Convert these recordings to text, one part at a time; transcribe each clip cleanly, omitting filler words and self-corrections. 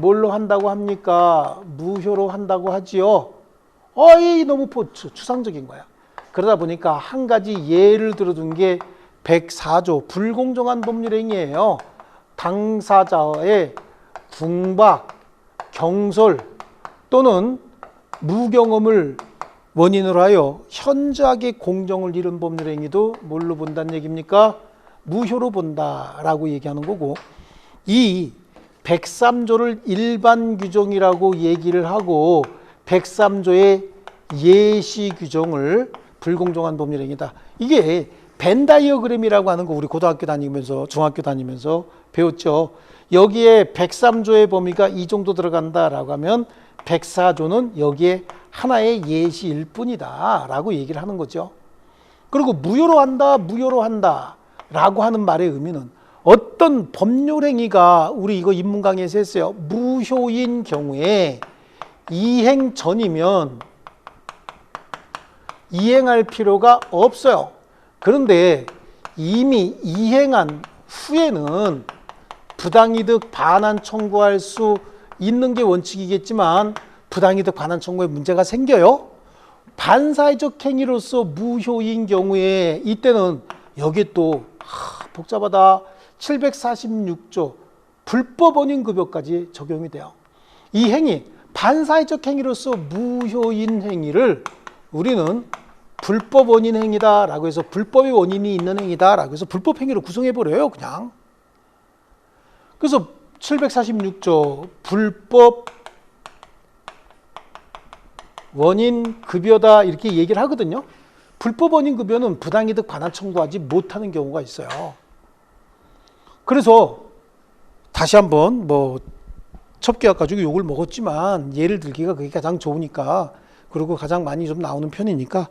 뭘로 한다고 합니까? 무효로 한다고 하지요. 어이, 너무 추상적인 거야. 그러다 보니까 한 가지 예를 들어둔 게 104조 불공정한 법률행위예요. 당사자의 궁박, 경솔 또는 무경험을 원인으로 하여 현저하게 공정을 잃은 법률행위도 뭘로 본다는 얘기입니까? 무효로 본다라고 얘기하는 거고, 이 103조를 일반 규정이라고 얘기를 하고 103조의 예시 규정을 불공정한 법률행위다. 이게 벤 다이어그램이라고 하는 거 우리 고등학교 다니면서 중학교 다니면서 배웠죠. 여기에 103조의 범위가 이 정도 들어간다라고 하면 104조는 여기에 하나의 예시일 뿐이다 라고 얘기를 하는 거죠. 그리고 무효로 한다 라고 하는 말의 의미는 어떤 법률행위가 우리 이거 입문 강의에서 했어요. 무효인 경우에 이행 전이면 이행할 필요가 없어요. 그런데 이미 이행한 후에는 부당이득 반환 청구할 수 있는 게 원칙이겠지만 부당이득 반환 청구에 문제가 생겨요. 반사회적 행위로서 무효인 경우에 이때는 여기에 또 복잡하다. 746조 불법 원인급여까지 적용이 돼요. 이 행위, 반사회적 행위로서 무효인 행위를 우리는 불법 원인 행위다라고 해서 불법의 원인이 있는 행위다라고 해서 불법 행위로 구성해버려요, 그냥. 그래서 746조 불법 원인 급여다 이렇게 얘기를 하거든요. 불법 원인 급여는 부당이득 반환 청구하지 못하는 경우가 있어요. 그래서 다시 한번 첩계학 가지고 욕을 먹었지만 예를 들기가 그게 가장 좋으니까, 그리고 가장 많이 좀 나오는 편이니까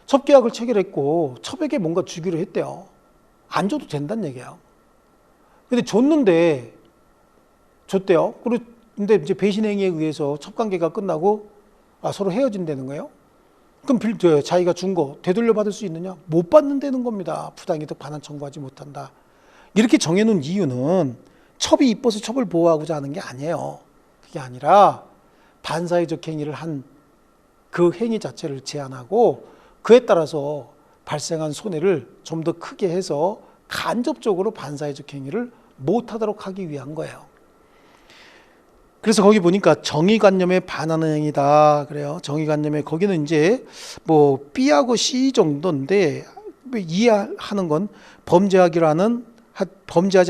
첩계학을 체결했고 첩에게 뭔가 주기로 했대요. 안 줘도 된다는 얘기예요. 근데 줬대요. 근데 이제 배신행위에 의해서 첩관계가 끝나고 서로 헤어진다는 거예요. 그럼 자기가 준 거 되돌려 받을 수 있느냐? 못 받는다는 겁니다. 부당이득 반환 청구하지 못한다. 이렇게 정해놓은 이유는 첩이 이뻐서 첩을 보호하고자 하는 게 아니에요. 그게 아니라 반사회적 행위를 한 그 행위 자체를 제한하고 그에 따라서 발생한 손해를 좀 더 크게 해서 간접적으로 반사회적 행위를 못하도록 하기 위한 거예요. 그래서 거기 보니까 정의관념에 반하는 행위다 그래요. 정의관념에 거기는 이제 B하고 C 정도인데 이해하는 건 범죄하지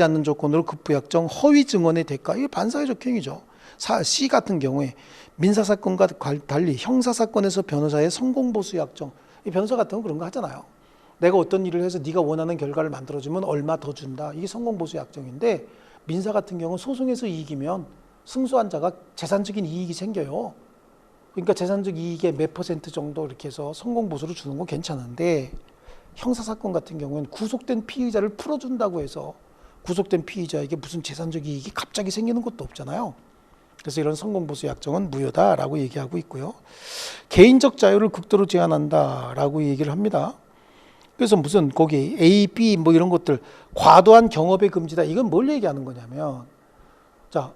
않는 조건으로 급부약정 허위 증언의 대가, 이게 반사회적 행위죠. C 같은 경우에 민사사건과 달리 형사사건에서 변호사의 성공보수 약정, 이 변호사 같은 건 그런 거 하잖아요. 내가 어떤 일을 해서 네가 원하는 결과를 만들어주면 얼마 더 준다. 이게 성공보수 약정인데, 민사 같은 경우는 소송에서 이기면 승소한 자가 재산적인 이익이 생겨요. 그러니까 재산적 이익의 몇 % 정도 이렇게 해서 성공보수를 주는 건 괜찮은데, 형사사건 같은 경우는 구속된 피의자를 풀어준다고 해서 구속된 피의자에게 무슨 재산적 이익이 갑자기 생기는 것도 없잖아요. 그래서 이런 성공보수 약정은 무효다라고 얘기하고 있고요. 개인적 자유를 극도로 제한한다라고 얘기를 합니다. 그래서 무슨 거기 A, B 이런 것들 과도한 경업의 금지다. 이건 뭘 얘기하는 거냐면, 자,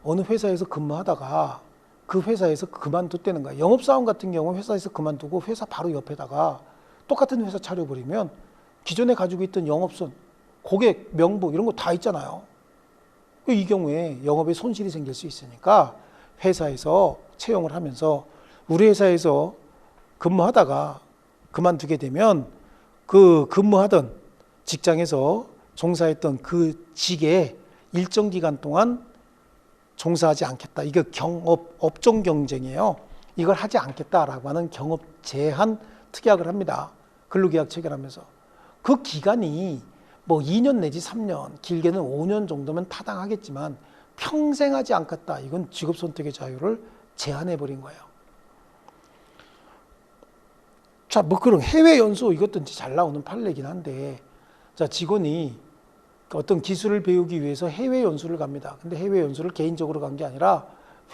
어느 회사에서 근무하다가 그 회사에서 그만뒀다는 거야. 영업사원 같은 경우는 회사에서 그만두고 회사 바로 옆에다가 똑같은 회사 차려버리면 기존에 가지고 있던 영업선, 고객 명부 이런 거 다 있잖아요. 이 경우에 영업에 손실이 생길 수 있으니까 회사에서 채용을 하면서 우리 회사에서 근무하다가 그만두게 되면 그 근무하던 직장에서 종사했던 그 직에 일정 기간 동안 종사하지 않겠다. 이거 업종 경쟁이에요. 이걸 하지 않겠다라고 하는 경업 제한 특약을 합니다. 근로계약 체결하면서. 그 기간이 2년 내지 3년, 길게는 5년 정도면 타당하겠지만 평생 하지 않겠다. 이건 직업 선택의 자유를 제한해버린 거예요. 자, 그럼 해외 연수, 이것도 잘 나오는 판례긴 한데, 자, 직원이 어떤 기술을 배우기 위해서 해외 연수를 갑니다. 근데 해외 연수를 개인적으로 간 게 아니라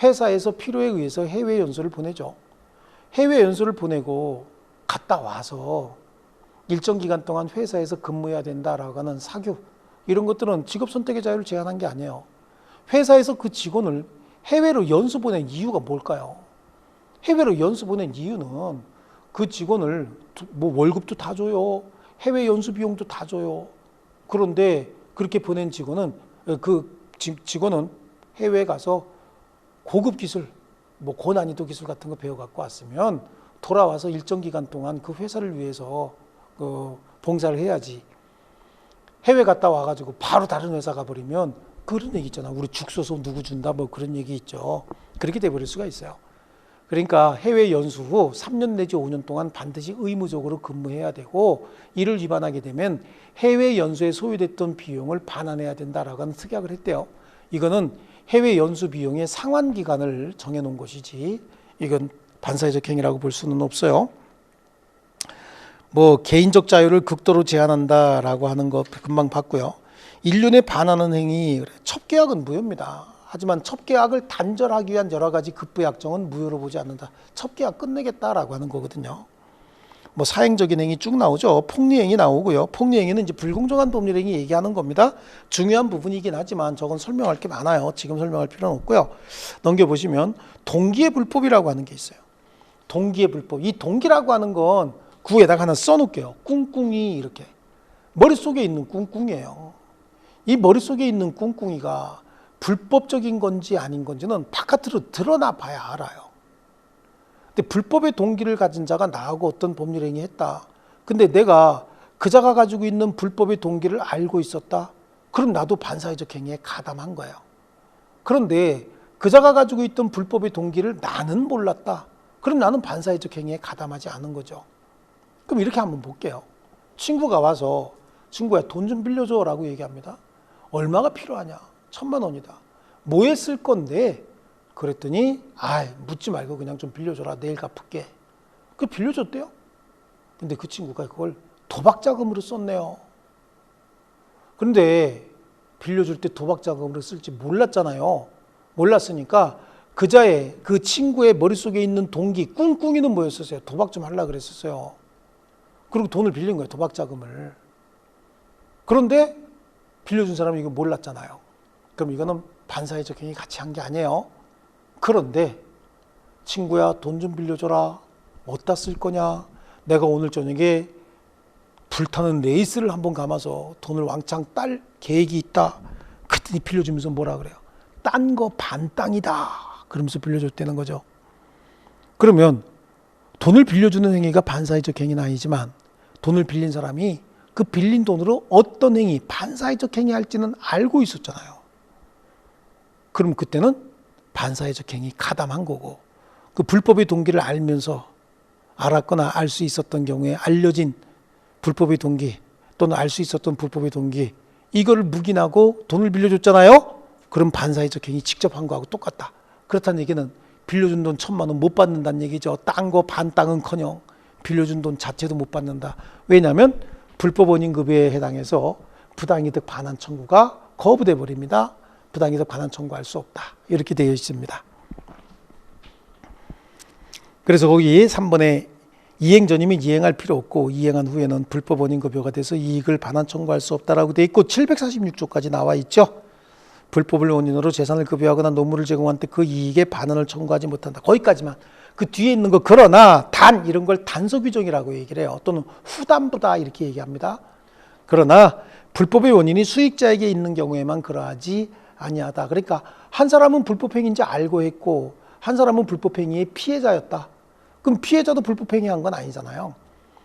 회사에서 필요에 의해서 해외 연수를 보내죠. 해외 연수를 보내고 갔다 와서 일정 기간 동안 회사에서 근무해야 된다라고 하는 사규, 이런 것들은 직업 선택의 자유를 제한한 게 아니에요. 회사에서 그 직원을 해외로 연수 보낸 이유가 뭘까요? 해외로 연수 보낸 이유는 그 직원을 뭐 월급도 다 줘요. 해외 연수 비용도 다 줘요. 그런데 그렇게 보낸 직원은 직원은 해외에 가서 고급 기술, 뭐 고난이도 기술 같은 거 배워 갖고 왔으면 돌아와서 일정 기간 동안 그 회사를 위해서 봉사를 해야지. 해외 갔다 와가지고 바로 다른 회사 가버리면 그런 얘기 있잖아. 우리 죽 써서 누구 준다 뭐 그런 얘기 있죠. 그렇게 돼버릴 수가 있어요. 그러니까 해외 연수 후 3년 내지 5년 동안 반드시 의무적으로 근무해야 되고, 이를 위반하게 되면 해외 연수에 소요됐던 비용을 반환해야 된다라고 하는 특약을 했대요. 이거는 해외 연수 비용의 상환 기간을 정해놓은 것이지 이건 반사회적 행위라고 볼 수는 없어요. 뭐 개인적 자유를 극도로 제한한다라고 하는 거 금방 봤고요. 인륜에 반하는 행위, 첩계약은 무효입니다. 하지만 첩계약을 단절하기 위한 여러 가지 급부약정은 무효로 보지 않는다. 첩계약 끝내겠다라고 하는 거거든요. 뭐 사행적인 행위 쭉 나오죠. 폭리행위 나오고요. 폭리행위는 이제 불공정한 법률행위 얘기하는 겁니다. 중요한 부분이긴 하지만 저건 설명할 게 많아요. 지금 설명할 필요는 없고요. 넘겨보시면 동기의 불법이라고 하는 게 있어요. 동기의 불법. 이 동기라고 하는 건 구에다가 하나 써놓을게요. 꿍꿍이 이렇게. 머릿속에 있는 꿍꿍이에요. 이 머릿속에 있는 꿍꿍이가 불법적인 건지 아닌 건지는 바깥으로 드러나 봐야 알아요. 근데 불법의 동기를 가진 자가 나하고 어떤 법률 행위 했다. 근데 내가 그 자가 가지고 있는 불법의 동기를 알고 있었다. 그럼 나도 반사회적 행위에 가담한 거예요. 그런데 그 자가 가지고 있던 불법의 동기를 나는 몰랐다. 그럼 나는 반사회적 행위에 가담하지 않은 거죠. 그럼 이렇게 한번 볼게요. 친구가 와서 친구야 돈 좀 빌려줘 라고 얘기합니다. 얼마가 필요하냐? 1,000만 원이다. 뭐에 쓸 건데? 그랬더니 묻지 말고 그냥 좀 빌려줘라. 내일 갚을게. 그 빌려줬대요. 근데 그 친구가 그걸 도박자금으로 썼네요. 그런데 빌려줄 때 도박자금으로 쓸지 몰랐잖아요. 몰랐으니까 그 친구의 머릿속에 있는 동기 꿍꿍이는 뭐였었어요? 도박 좀 하려고 그랬었어요. 그리고 돈을 빌린 거예요. 도박자금을. 그런데 빌려준 사람이 이거 몰랐잖아요. 그럼 이거는 반사회적 행위 같이 한 게 아니에요. 그런데 친구야 돈 좀 빌려줘라. 어디다 쓸 거냐? 내가 오늘 저녁에 불타는 레이스를 한번 감아서 돈을 왕창 딸 계획이 있다. 그랬더니 빌려주면서 뭐라 그래요? 딴 거 반땅이다. 그러면서 빌려줬다는 거죠. 그러면 돈을 빌려주는 행위가 반사회적 행위는 아니지만 돈을 빌린 사람이 그 빌린 돈으로 어떤 행위, 반사회적 행위 할지는 알고 있었잖아요. 그럼 그때는 반사회적 행위 가담한 거고, 그 불법의 동기를 알면서 알았거나 알 수 있었던 경우에 알려진 불법의 동기 또는 알 수 있었던 불법의 동기, 이거를 묵인하고 돈을 빌려줬잖아요. 그럼 반사회적 행위 직접 한 거하고 똑같다. 그렇다는 얘기는 빌려준 돈 1,000만 원 못 받는다는 얘기죠. 딴 거 반땅은커녕 빌려준 돈 자체도 못 받는다. 왜냐하면 불법 원인급여에 해당해서 부당이득 반환 청구가 거부돼 버립니다. 부당이득 반환 청구할 수 없다. 이렇게 되어 있습니다. 그래서 거기 3번에 이행 전이면 이행할 필요 없고 이행한 후에는 불법 원인급여가 돼서 이익을 반환 청구할 수 없다라고 되어 있고 746조까지 나와 있죠. 불법을 원인으로 재산을 급여하거나 노무를 제공한 때 그 이익의 반환을 청구하지 못한다. 거기까지만. 그 뒤에 있는 거 그러나 단 이런 걸 단서 규정이라고 얘기를 해요. 또는 후단부다 이렇게 얘기합니다. 그러나 불법의 원인이 수익자에게 있는 경우에만 그러하지 아니하다. 그러니까 한 사람은 불법행위인지 알고 했고 한 사람은 불법행위의 피해자였다. 그럼 피해자도 불법행위한 건 아니잖아요.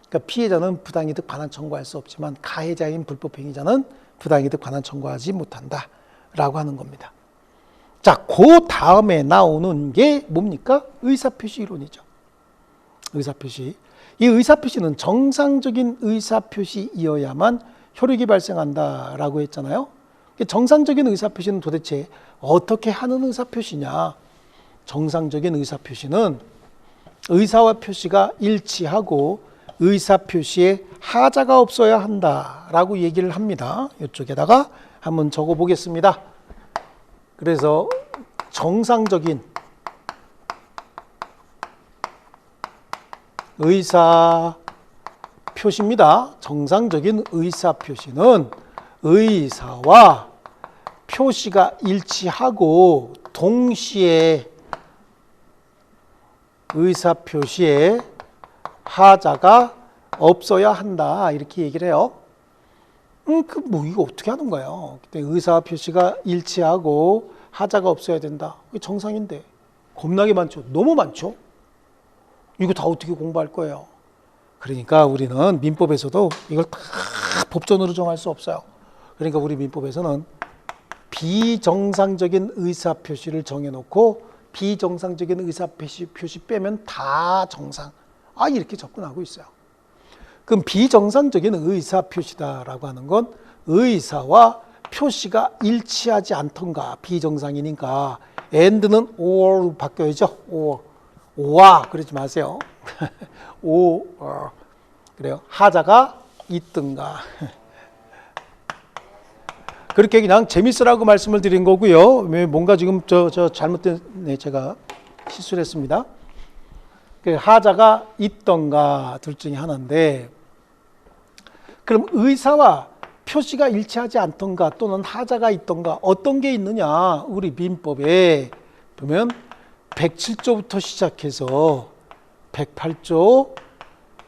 그러니까 피해자는 부당이득 반환 청구할 수 없지만 가해자인 불법행위자는 부당이득 반환 청구하지 못한다 라고 하는 겁니다. 자, 그 다음에 나오는 게 뭡니까? 의사표시 이론이죠. 의사표시. 이 의사표시는 정상적인 의사표시이어야만 효력이 발생한다라고 했잖아요. 정상적인 의사표시는 도대체 어떻게 하는 의사표시냐? 정상적인 의사표시는 의사와 표시가 일치하고 의사표시에 하자가 없어야 한다라고 얘기를 합니다. 이쪽에다가 한번 적어 보겠습니다. 그래서 정상적인 의사표시입니다. 정상적인 의사표시는 의사와 표시가 일치하고 동시에 의사표시에 하자가 없어야 한다. 이렇게 얘기를 해요. 이거 어떻게 하는 거예요? 의사표시가 일치하고 하자가 없어야 된다. 이게 정상인데. 겁나게 많죠. 너무 많죠. 이거 다 어떻게 공부할 거예요? 그러니까 우리는 민법에서도 이걸 다 법전으로 정할 수 없어요. 그러니까 우리 민법에서는 비정상적인 의사표시를 정해놓고 비정상적인 의사표시 빼면 다 정상. 이렇게 접근하고 있어요. 그럼 비정상적인 의사표시다라고 하는 건 의사와 표시가 일치하지 않던가. 비정상이니까 and는 or로 바뀌어야죠. or와 그러지 마세요. or. 그래요. 하자가 있든가. 그렇게 그냥 재밌으라고 말씀을 드린 거고요. 뭔가 지금 저 잘못된, 제가 실수를 했습니다. 하자가 있던가 둘 중에 하나인데, 그럼 의사와 표시가 일치하지 않던가 또는 하자가 있던가 어떤 게 있느냐? 우리 민법에 보면 107조부터 시작해서 108조,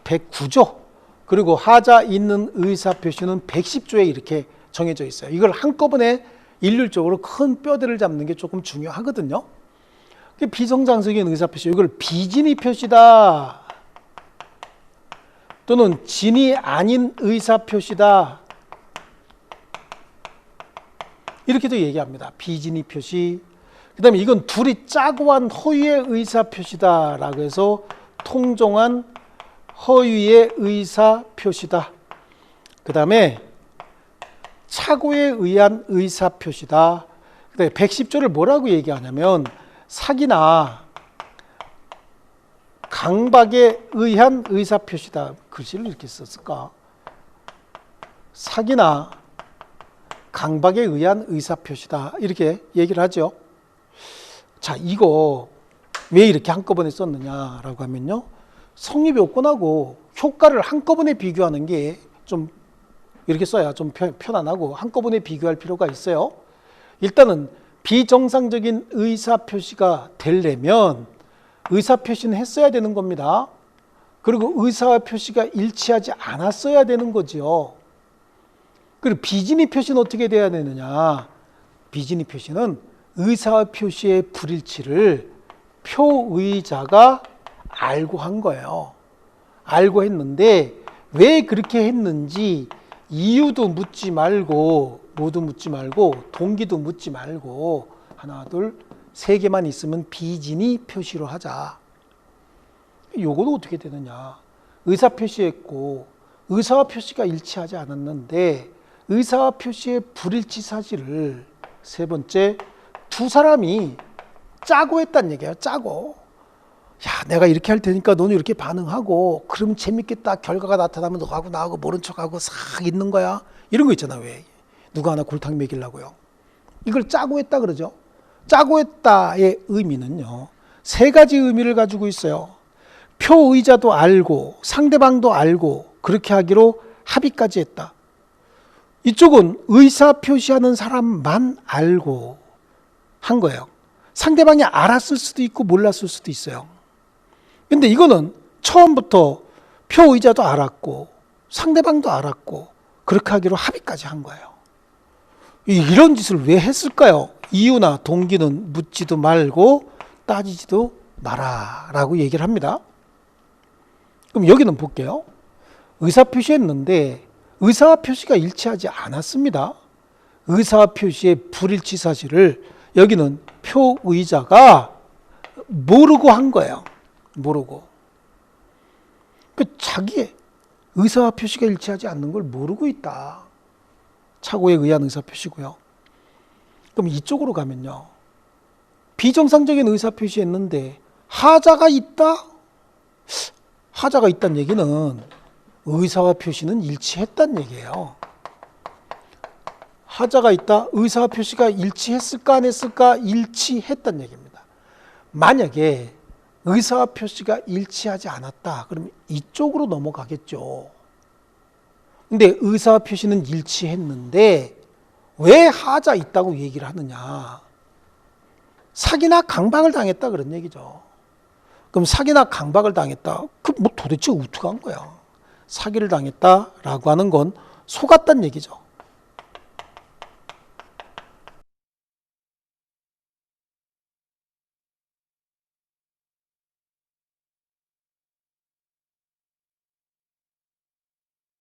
109조, 그리고 하자 있는 의사표시는 110조에 이렇게 정해져 있어요. 이걸 한꺼번에 일률적으로 큰 뼈대를 잡는 게 조금 중요하거든요. 비정상적인 의사표시, 이걸 비진의 표시다 또는 진이 아닌 의사표시다 이렇게도 얘기합니다. 비진의 표시. 그 다음에 이건 둘이 짜고 한 허위의 의사표시다라고 해서 통정한 허위의 의사표시다. 그 다음에 착오에 의한 의사표시다. 그 다음에 110조를 뭐라고 얘기하냐면 사기나 강박에 의한 의사표시다. 글씨를 이렇게 썼을까? 사기나 강박에 의한 의사표시다. 이렇게 얘기를 하죠. 자, 이거 왜 이렇게 한꺼번에 썼느냐라고 하면요. 성립요건하고 효과를 한꺼번에 비교하는 게 좀 이렇게 써야 좀 편안하고 한꺼번에 비교할 필요가 있어요. 일단은 비정상적인 의사표시가 되려면 의사표시는 했어야 되는 겁니다. 그리고 의사표시가 일치하지 않았어야 되는 거죠. 그리고 비진의 표시는 어떻게 돼야 되느냐? 비진의 표시는 의사표시의 불일치를 표의자가 알고 한 거예요. 알고 했는데 왜 그렇게 했는지 이유도 묻지 말고, 뭐도 묻지 말고, 동기도 묻지 말고, 하나, 둘, 세 개만 있으면 비진의 표시로 하자. 요거는 어떻게 되느냐? 의사표시했고 의사와 표시가 일치하지 않았는데 의사와 표시의 불일치 사실을 세 번째 두 사람이 짜고 했단 얘기예요. 짜고. 야, 내가 이렇게 할 테니까 너는 이렇게 반응하고 그러면 재밌겠다. 결과가 나타나면 너하고 나하고 모른 척하고 싹 있는 거야. 이런 거 있잖아. 왜? 누가 하나 골탕 먹이려고요. 이걸 짜고 했다 그러죠. 짜고 했다의 의미는요. 세 가지 의미를 가지고 있어요. 표의자도 알고 상대방도 알고 그렇게 하기로 합의까지 했다. 이쪽은 의사 표시하는 사람만 알고 한 거예요. 상대방이 알았을 수도 있고 몰랐을 수도 있어요. 근데 이거는 처음부터 표의자도 알았고 상대방도 알았고 그렇게 하기로 합의까지 한 거예요. 이런 짓을 왜 했을까요? 이유나 동기는 묻지도 말고 따지지도 마라라고 얘기를 합니다. 그럼 여기는 볼게요. 의사표시했는데 의사표시가 일치하지 않았습니다. 의사표시의 불일치 사실을 여기는 표의자가 모르고 한 거예요. 모르고. 자기의 의사표시가 일치하지 않는 걸 모르고 있다. 착오에 의한 의사표시고요. 그럼 이쪽으로 가면요. 비정상적인 의사표시했는데 하자가 있다? 하자가 있다는 얘기는 의사와 표시는 일치했다는 얘기예요. 하자가 있다? 의사와 표시가 일치했을까 안 했을까? 일치했다는 얘기입니다. 만약에 의사와 표시가 일치하지 않았다. 그러면 이쪽으로 넘어가겠죠. 근데 의사와 표시는 일치했는데 왜 하자 있다고 얘기를 하느냐? 사기나 강박을 당했다 그런 얘기죠. 그럼 사기나 강박을 당했다. 그 뭐 도대체 어떻게 한 거야? 사기를 당했다라고 하는 건 속았다는 얘기죠.